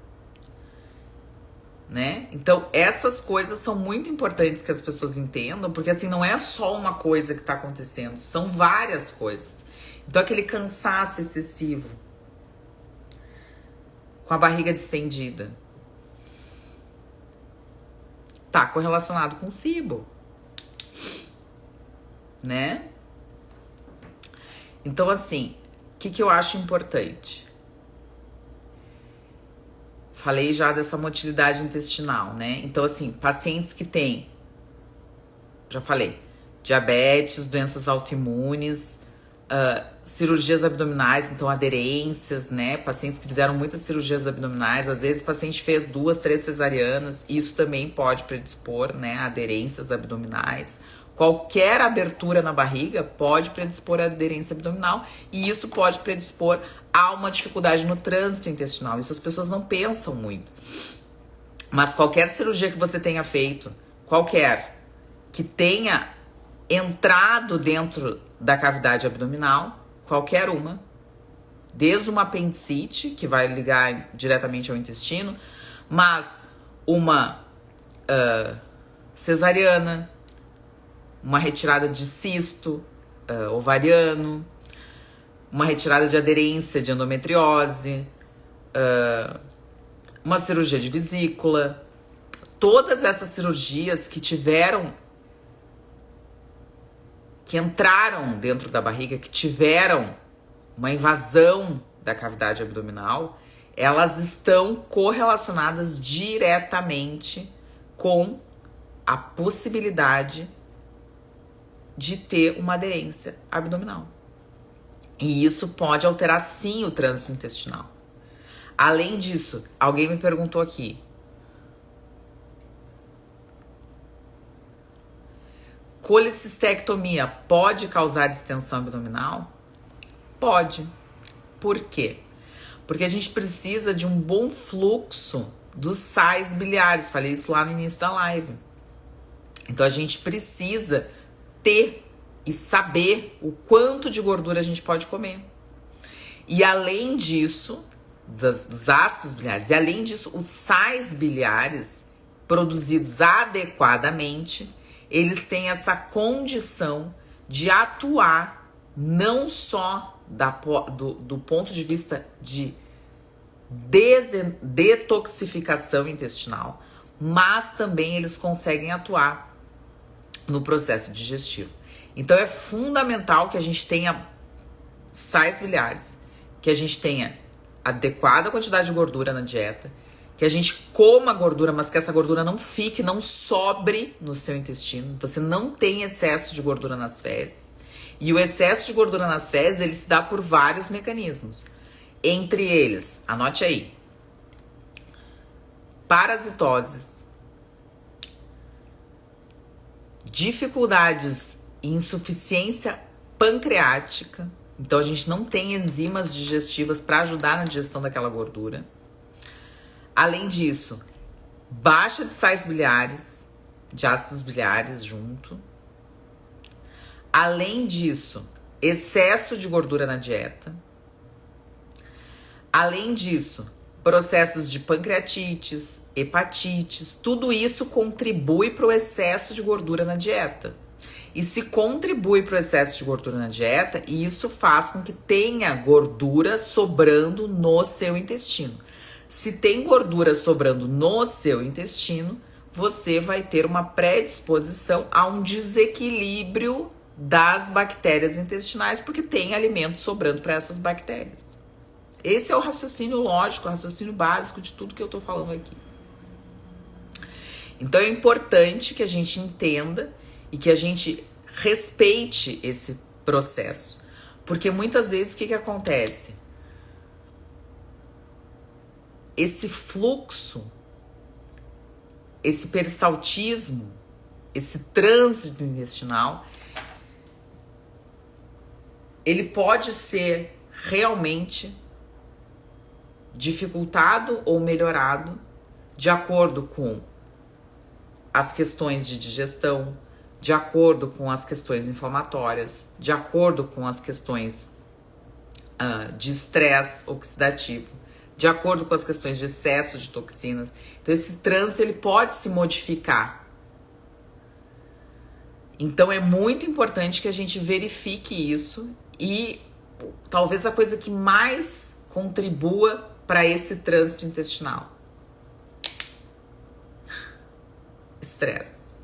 A: né? Então essas coisas são muito importantes que as pessoas entendam, porque assim não é só uma coisa que está acontecendo, são várias coisas. Então aquele cansaço excessivo, com a barriga distendida, tá correlacionado com SIBO, né? Então, assim, o que eu acho importante? Falei já dessa motilidade intestinal, né? Então, assim, pacientes que têm, já falei, diabetes, doenças autoimunes, cirurgias abdominais, então aderências, né? Pacientes que fizeram muitas cirurgias abdominais, às vezes o paciente fez 2, 3 cesarianas, isso também pode predispor, né, a aderências abdominais. Qualquer abertura na barriga pode predispor a aderência abdominal e isso pode predispor a uma dificuldade no trânsito intestinal. Isso as pessoas não pensam muito. Mas qualquer cirurgia que você tenha feito, qualquer, que tenha entrado dentro da cavidade abdominal, qualquer uma, desde uma apendicite, que vai ligar diretamente ao intestino, mas uma cesariana, uma retirada de cisto ovariano, uma retirada de aderência de endometriose, uma cirurgia de vesícula. Todas essas cirurgias que entraram dentro da barriga, que tiveram uma invasão da cavidade abdominal, elas estão correlacionadas diretamente com a possibilidade de ter uma aderência abdominal. E isso pode alterar sim o trânsito intestinal. Além disso, alguém me perguntou aqui: colicistectomia pode causar distensão abdominal? Pode. Por quê? Porque a gente precisa de um bom fluxo dos sais biliares. Falei isso lá no início da live. Então a gente precisa ter e saber o quanto de gordura a gente pode comer. E além disso, dos ácidos biliares, e além disso, os sais biliares produzidos adequadamente, eles têm essa condição de atuar não só do ponto de vista de detoxificação intestinal, mas também eles conseguem atuar no processo digestivo. Então é fundamental que a gente tenha sais biliares, que a gente tenha adequada quantidade de gordura na dieta, que a gente coma gordura, mas que essa gordura não fique, não sobre no seu intestino. Você não tem excesso de gordura nas fezes. E o excesso de gordura nas fezes, ele se dá por vários mecanismos. Entre eles, anote aí: parasitoses, dificuldades e insuficiência pancreática. Então a gente não tem enzimas digestivas para ajudar na digestão daquela gordura. Além disso, baixa de sais biliares, de ácidos biliares junto. Além disso, excesso de gordura na dieta. Além disso, processos de pancreatites, hepatites, tudo isso contribui para o excesso de gordura na dieta. E se contribui para o excesso de gordura na dieta, isso faz com que tenha gordura sobrando no seu intestino. Se tem gordura sobrando no seu intestino, você vai ter uma predisposição a um desequilíbrio das bactérias intestinais, porque tem alimento sobrando para essas bactérias. Esse é o raciocínio lógico, o raciocínio básico de tudo que eu tô falando aqui. Então é importante que a gente entenda e que a gente respeite esse processo. Porque muitas vezes o que acontece? Esse fluxo, esse peristaltismo, esse trânsito intestinal, ele pode ser realmente dificultado ou melhorado de acordo com as questões de digestão, de acordo com as questões inflamatórias, de acordo com as questões de estresse oxidativo, de acordo com as questões de excesso de toxinas. Então esse trânsito ele pode se modificar. Então é muito importante que a gente verifique isso e talvez a coisa que mais contribua para esse trânsito intestinal: estresse.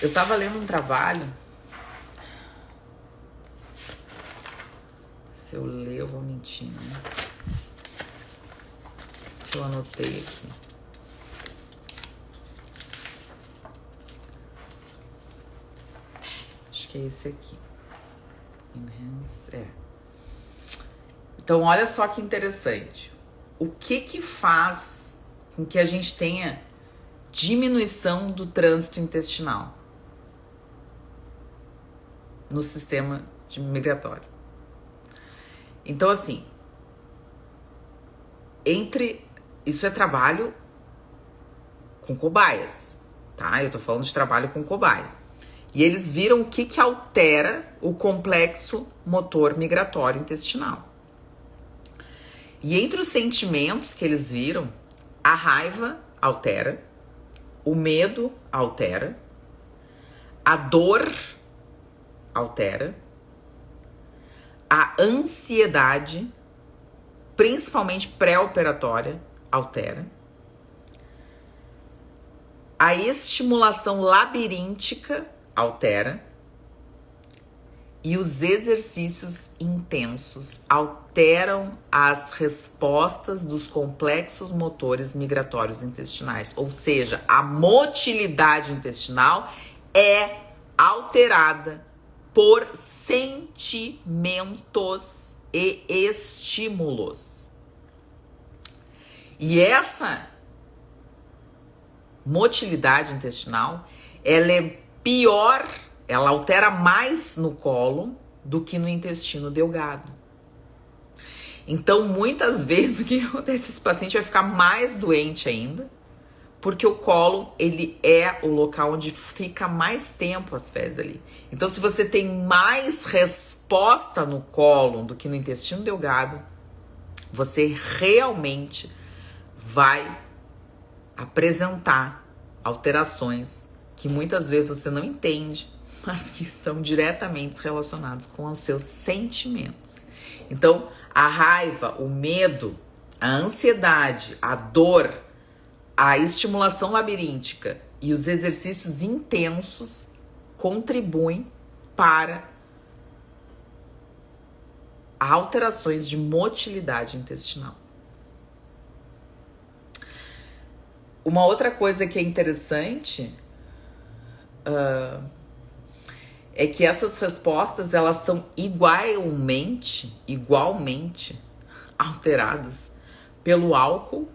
A: Eu tava lendo um trabalho. Se eu ler, eu vou mentir, né? Eu anotei aqui. Acho que é esse aqui. Enhance. Então, olha só que interessante. O que faz com que a gente tenha diminuição do trânsito intestinal no sistema migratório? Então, assim, isso é trabalho com cobaias, tá? Eu tô falando de trabalho com cobaia. E eles viram o que altera o complexo motor migratório intestinal. E entre os sentimentos que eles viram, a raiva altera, o medo altera, a dor altera, a ansiedade, principalmente pré-operatória, altera, a estimulação labiríntica altera e os exercícios intensos alteram as respostas dos complexos motores migratórios intestinais, ou seja, a motilidade intestinal é alterada por sentimentos e estímulos. E essa motilidade intestinal, ela é pior, ela altera mais no cólon do que no intestino delgado. Então, muitas vezes, o que acontece? Esse paciente vai ficar mais doente ainda, porque o cólon, ele é o local onde fica mais tempo as fezes ali. Então, se você tem mais resposta no cólon do que no intestino delgado, você realmente vai apresentar alterações que muitas vezes você não entende, mas que estão diretamente relacionados com os seus sentimentos. Então, a raiva, o medo, a ansiedade, a dor, a estimulação labiríntica e os exercícios intensos contribuem para alterações de motilidade intestinal. Uma outra coisa que é interessante é que essas respostas, elas são igualmente alteradas pelo álcool,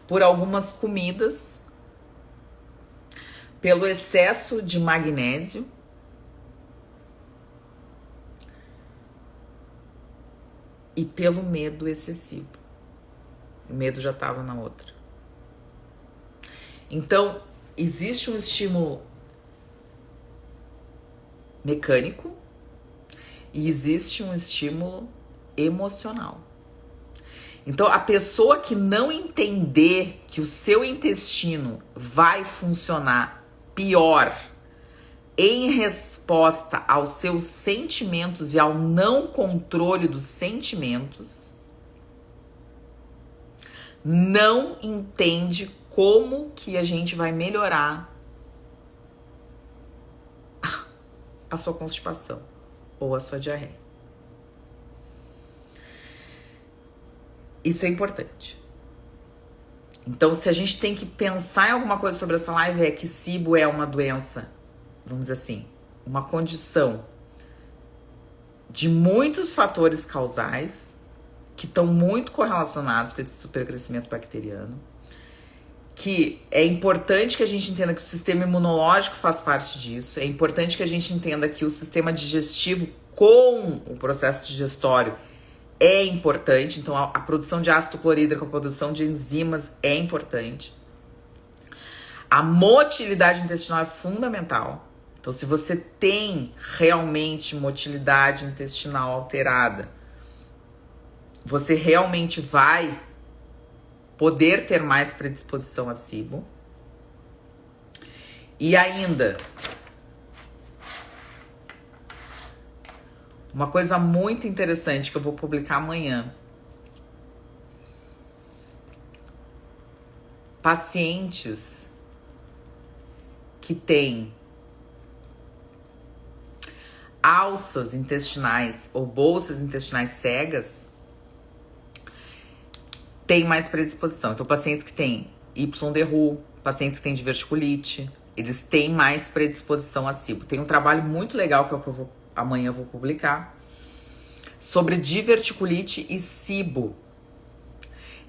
A: por algumas comidas, pelo excesso de magnésio e pelo medo excessivo. O medo já estava na outra. Então, existe um estímulo mecânico e existe um estímulo emocional. Então, a pessoa que não entender que o seu intestino vai funcionar pior em resposta aos seus sentimentos e ao não controle dos sentimentos, não entende como que a gente vai melhorar a sua constipação ou a sua diarreia. Isso é importante. Então, se a gente tem que pensar em alguma coisa sobre essa live, é que SIBO é uma doença, vamos dizer assim, uma condição de muitos fatores causais que estão muito correlacionados com esse supercrescimento bacteriano, que é importante que a gente entenda que o sistema imunológico faz parte disso, é importante que a gente entenda que o sistema digestivo com o processo digestório é importante, então a produção de ácido clorídrico, a produção de enzimas é importante. A motilidade intestinal é fundamental. Então, se você tem realmente motilidade intestinal alterada, você realmente vai poder ter mais predisposição a SIBO. E ainda, uma coisa muito interessante que eu vou publicar amanhã. Pacientes que têm alças intestinais ou bolsas intestinais cegas têm mais predisposição. Então, pacientes que têm YDRU, pacientes que têm diverticulite, eles têm mais predisposição a SIBO. Tem um trabalho muito legal que é o que amanhã eu vou publicar, sobre diverticulite e SIBO.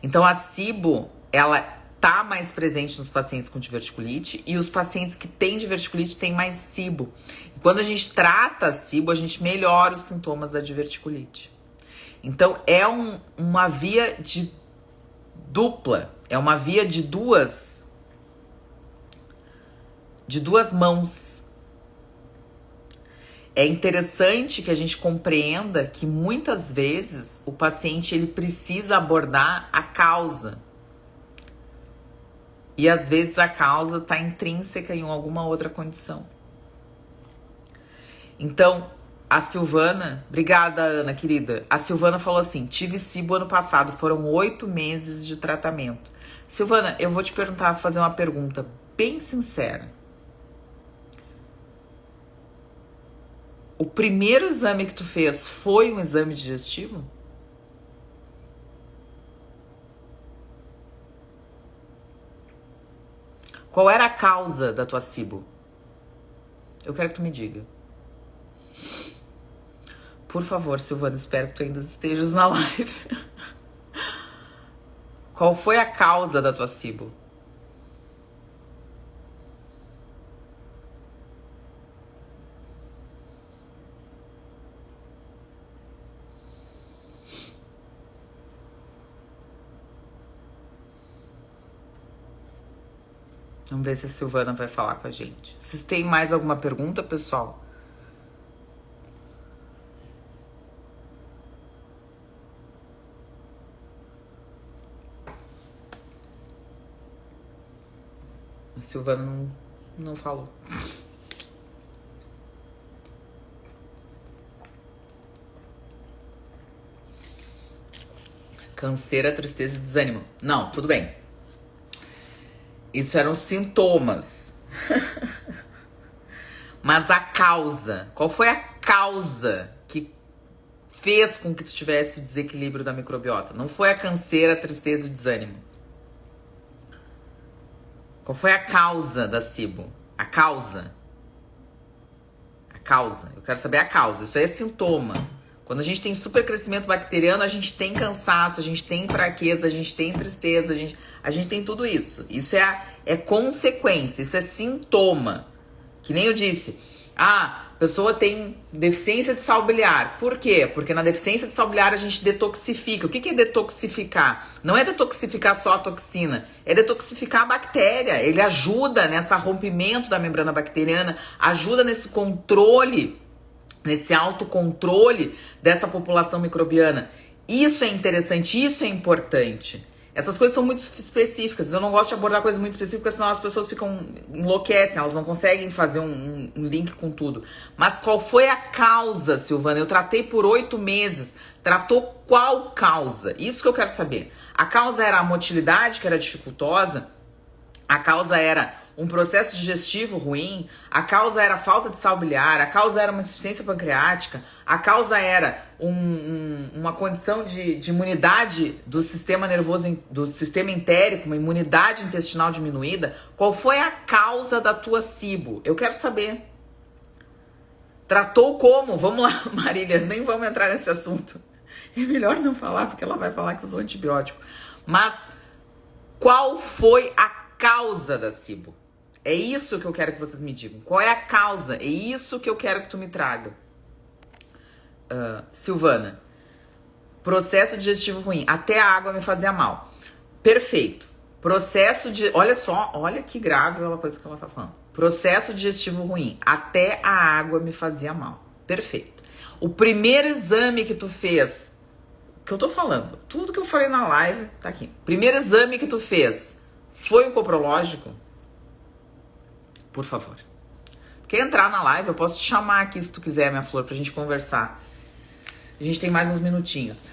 A: Então, a SIBO, ela tá mais presente nos pacientes com diverticulite e os pacientes que têm diverticulite têm mais SIBO. E quando a gente trata a SIBO, a gente melhora os sintomas da diverticulite. Então, é uma via de dupla, é uma via de duas mãos. É interessante que a gente compreenda que muitas vezes o paciente ele precisa abordar a causa. E às vezes a causa está intrínseca em alguma outra condição. Então, a Silvana, obrigada Ana, querida. A Silvana falou assim, tive SIBO ano passado, foram 8 meses de tratamento. Silvana, eu vou te fazer uma pergunta bem sincera. O primeiro exame que tu fez foi um exame digestivo? Qual era a causa da tua SIBO? Eu quero que tu me diga. Por favor, Silvana, espero que tu ainda estejas na live. Qual foi a causa da tua SIBO? Vamos ver se a Silvana vai falar com a gente. Vocês têm mais alguma pergunta, pessoal? A Silvana não falou. Canseira, tristeza e desânimo. Não, tudo bem. Isso eram sintomas. Mas a causa, qual foi a causa que fez com que tu tivesse o desequilíbrio da microbiota? Não foi a canseira, a tristeza e o desânimo. Qual foi a causa da SIBO? A causa. A causa. Eu quero saber a causa. Isso aí é sintoma. Quando a gente tem supercrescimento bacteriano, a gente tem cansaço, a gente tem fraqueza, a gente tem tristeza, a gente tem tudo isso. Isso é consequência, isso é sintoma. Que nem eu disse. A pessoa tem deficiência de sal biliar. Por quê? Porque na deficiência de sal biliar a gente detoxifica. O que é detoxificar? Não é detoxificar só a toxina, é detoxificar a bactéria. Ele ajuda nesse rompimento da membrana bacteriana, ajuda nesse controle, nesse autocontrole dessa população microbiana. Isso é interessante, isso é importante. Essas coisas são muito específicas. Eu não gosto de abordar coisas muito específicas, senão as pessoas enlouquecem, elas não conseguem fazer um link com tudo. Mas qual foi a causa, Silvana? Eu tratei por 8 meses. Tratou qual causa? Isso que eu quero saber. A causa era a motilidade, que era dificultosa? A causa era um processo digestivo ruim? A causa era a falta de sal biliar? A causa era uma insuficiência pancreática? A causa era uma condição de imunidade do sistema nervoso, do sistema entérico, uma imunidade intestinal diminuída? Qual foi a causa da tua SIBO? Eu quero saber. Tratou como? Vamos lá, Marília, nem vamos entrar nesse assunto. É melhor não falar, porque ela vai falar que usou antibiótico. Mas qual foi a causa da SIBO? É isso que eu quero que vocês me digam. Qual é a causa? É isso que eu quero que tu me traga. Silvana, processo digestivo ruim. Até a água me fazia mal. Perfeito. Processo de... Olha só, olha que grave a coisa que ela tá falando. Processo digestivo ruim. Até a água me fazia mal. Perfeito. O primeiro exame que tu fez, que eu tô falando, tudo que eu falei na live, tá aqui. Primeiro exame que tu fez, foi um coprológico? Por favor. Quer entrar na live? Eu posso te chamar aqui se tu quiser, minha flor, pra gente conversar. A gente tem mais uns minutinhos.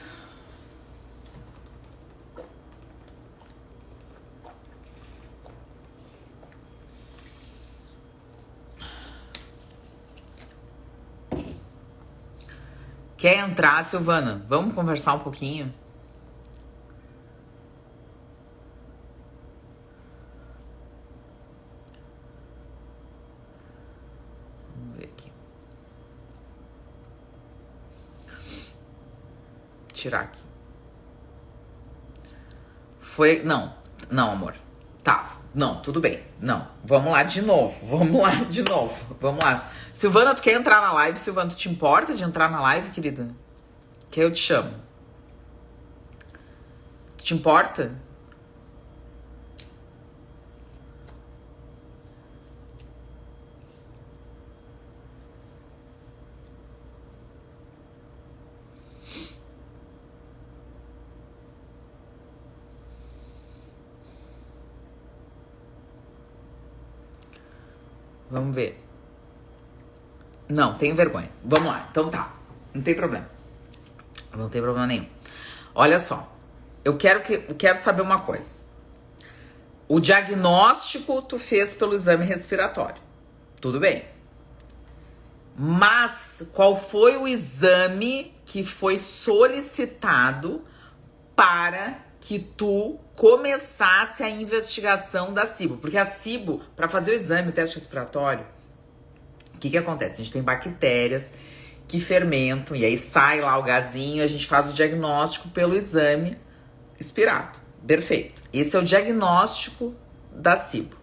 A: Quer entrar, Silvana? Vamos conversar um pouquinho? Vamos ver aqui. Tirar aqui. Foi... Não, amor. Tá, não, tudo bem. Não, vamos lá de novo. Vamos lá. Silvana, tu quer entrar na live? Silvana, tu te importa de entrar na live, querida? Que eu te chamo. Te importa? Vamos ver. Não, tenho vergonha. Vamos lá. Então tá. Não tem problema. Não tem problema nenhum. Olha só. Eu quero saber uma coisa. O diagnóstico tu fez pelo exame respiratório. Tudo bem. Mas qual foi o exame que foi solicitado para que tu começasse a investigação da SIBO? Porque a SIBO, para fazer o exame, o teste respiratório, o que acontece? A gente tem bactérias que fermentam e aí sai lá o gazinho, a gente faz o diagnóstico pelo exame expirado. Perfeito. Esse é o diagnóstico da SIBO.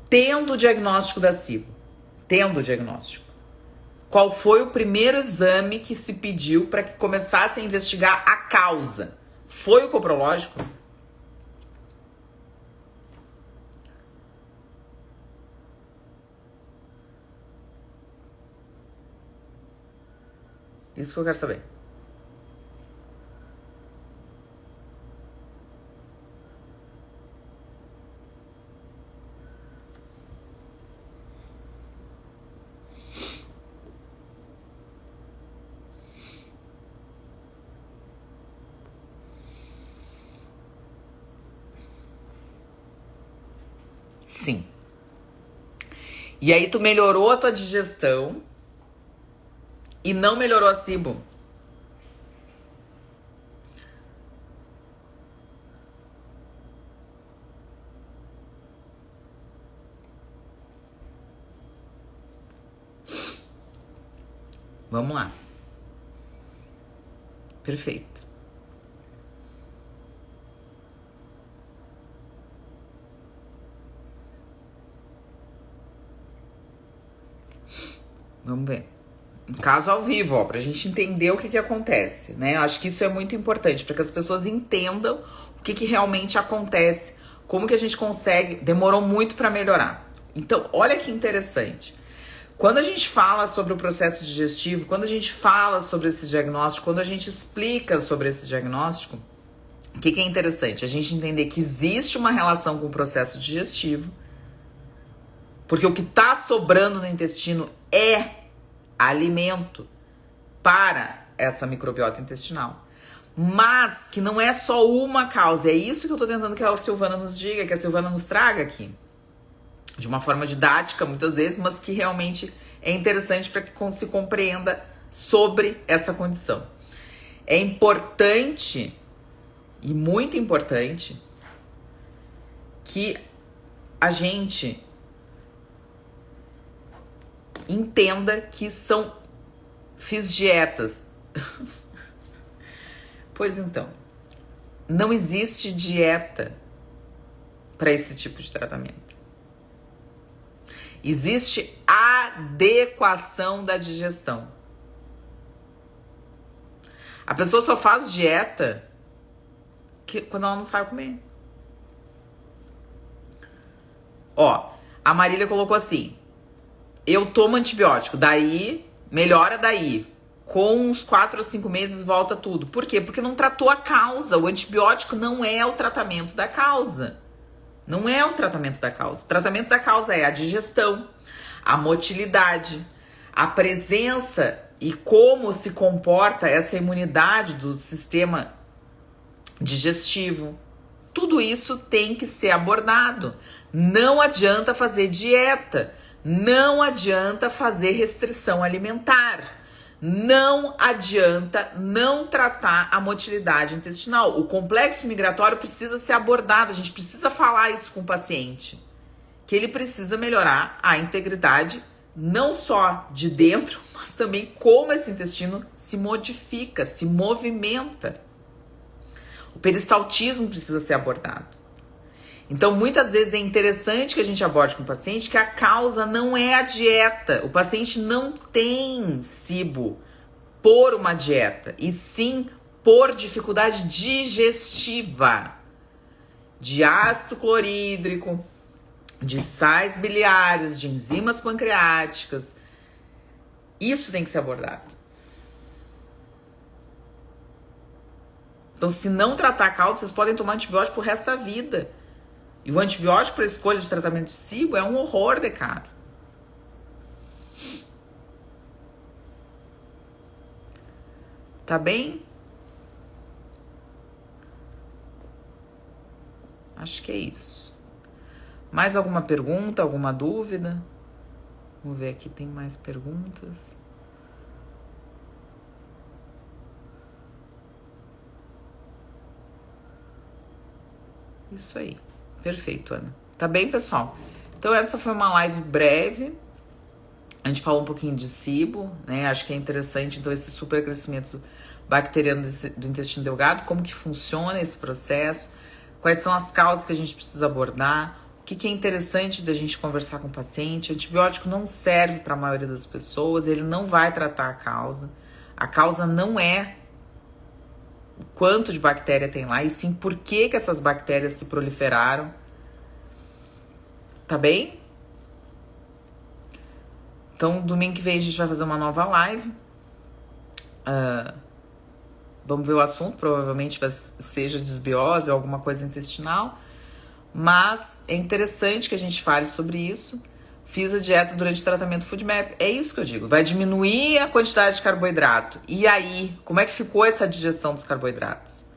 A: Tendo o diagnóstico da SIBO, qual foi o primeiro exame que se pediu para que começasse a investigar a causa? Foi o coprológico? Isso que eu quero saber. Sim. E aí tu melhorou a tua digestão e não melhorou a SIBO. Vamos lá. Perfeito. Vamos ver. Um caso ao vivo, ó, pra gente entender o que acontece, né? Eu acho que isso é muito importante, para que as pessoas entendam o que realmente acontece, como que a gente consegue, demorou muito para melhorar. Então, olha que interessante. Quando a gente fala sobre o processo digestivo, quando a gente fala sobre esse diagnóstico, quando a gente explica sobre esse diagnóstico, o que é interessante? A gente entender que existe uma relação com o processo digestivo, porque o que está sobrando no intestino é alimento para essa microbiota intestinal. Mas que não é só uma causa. É isso que eu tô tentando que a Silvana nos diga, que a Silvana nos traga aqui. De uma forma didática, muitas vezes, mas que realmente é interessante para que se compreenda sobre essa condição. É importante, e muito importante, que a gente entenda que fiz dietas. Pois então, não existe dieta para esse tipo de tratamento. Existe adequação da digestão. A pessoa só faz dieta quando ela não sabe comer. Ó, a Marília colocou assim: eu tomo antibiótico, daí melhora daí. Com uns 4 a 5 meses volta tudo. Por quê? Porque não tratou a causa. O antibiótico não é o tratamento da causa. Não é o tratamento da causa. O tratamento da causa é a digestão, a motilidade, a presença e como se comporta essa imunidade do sistema digestivo. Tudo isso tem que ser abordado. Não adianta fazer dieta. Não adianta fazer restrição alimentar. Não adianta não tratar a motilidade intestinal. O complexo migratório precisa ser abordado. A gente precisa falar isso com o paciente. Que ele precisa melhorar a integridade, não só de dentro, mas também como esse intestino se modifica, se movimenta. O peristaltismo precisa ser abordado. Então, muitas vezes é interessante que a gente aborde com o paciente que a causa não é a dieta. O paciente não tem SIBO por uma dieta, e sim por dificuldade digestiva, de ácido clorídrico, de sais biliares, de enzimas pancreáticas. Isso tem que ser abordado. Então, se não tratar a causa, vocês podem tomar antibiótico pro resto da vida. E o antibiótico para escolha de tratamento de SIBO é um horror de caro. Tá bem? Acho que é isso. Mais alguma pergunta, alguma dúvida? Vamos ver aqui, tem mais perguntas. Isso aí. Perfeito, Ana. Tá bem, pessoal? Então essa foi uma live breve. A gente falou um pouquinho de SIBO, né? Acho que é interessante, então, esse super crescimento bacteriano do intestino delgado, como que funciona esse processo, quais são as causas que a gente precisa abordar, o que é interessante da gente conversar com o paciente. Antibiótico não serve para a maioria das pessoas, ele não vai tratar a causa. A causa não é o quanto de bactéria tem lá, e sim por que essas bactérias se proliferaram. Tá bem? Então, domingo que vem a gente vai fazer uma nova live. Vamos ver o assunto, provavelmente seja desbiose ou alguma coisa intestinal. Mas é interessante que a gente fale sobre isso. Fiz a dieta durante o tratamento FoodMap. É isso que eu digo. Vai diminuir a quantidade de carboidrato. E aí, como é que ficou essa digestão dos carboidratos?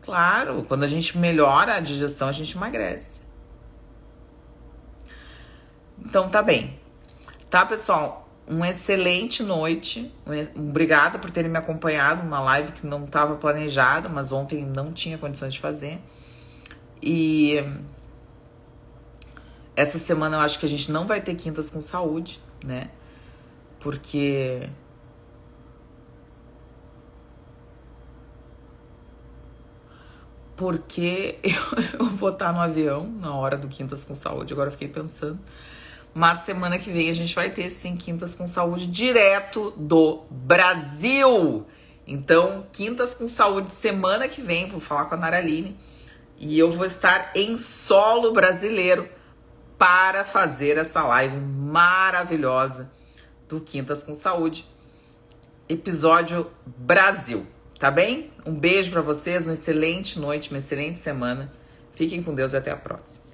A: Claro, quando a gente melhora a digestão, a gente emagrece. Então tá bem. Tá, pessoal? Uma excelente noite. Obrigada por terem me acompanhado numa live que não estava planejada, mas ontem não tinha condições de fazer. E essa semana eu acho que a gente não vai ter quintas com saúde, né? Porque eu vou estar no avião na hora do Quintas com Saúde, agora eu fiquei pensando. Mas semana que vem a gente vai ter, sim, Quintas com Saúde direto do Brasil. Então, Quintas com Saúde semana que vem, vou falar com a Naraline. E eu vou estar em solo brasileiro para fazer essa live maravilhosa do Quintas com Saúde. Episódio Brasil, tá bem? Um beijo para vocês, uma excelente noite, uma excelente semana. Fiquem com Deus e até a próxima.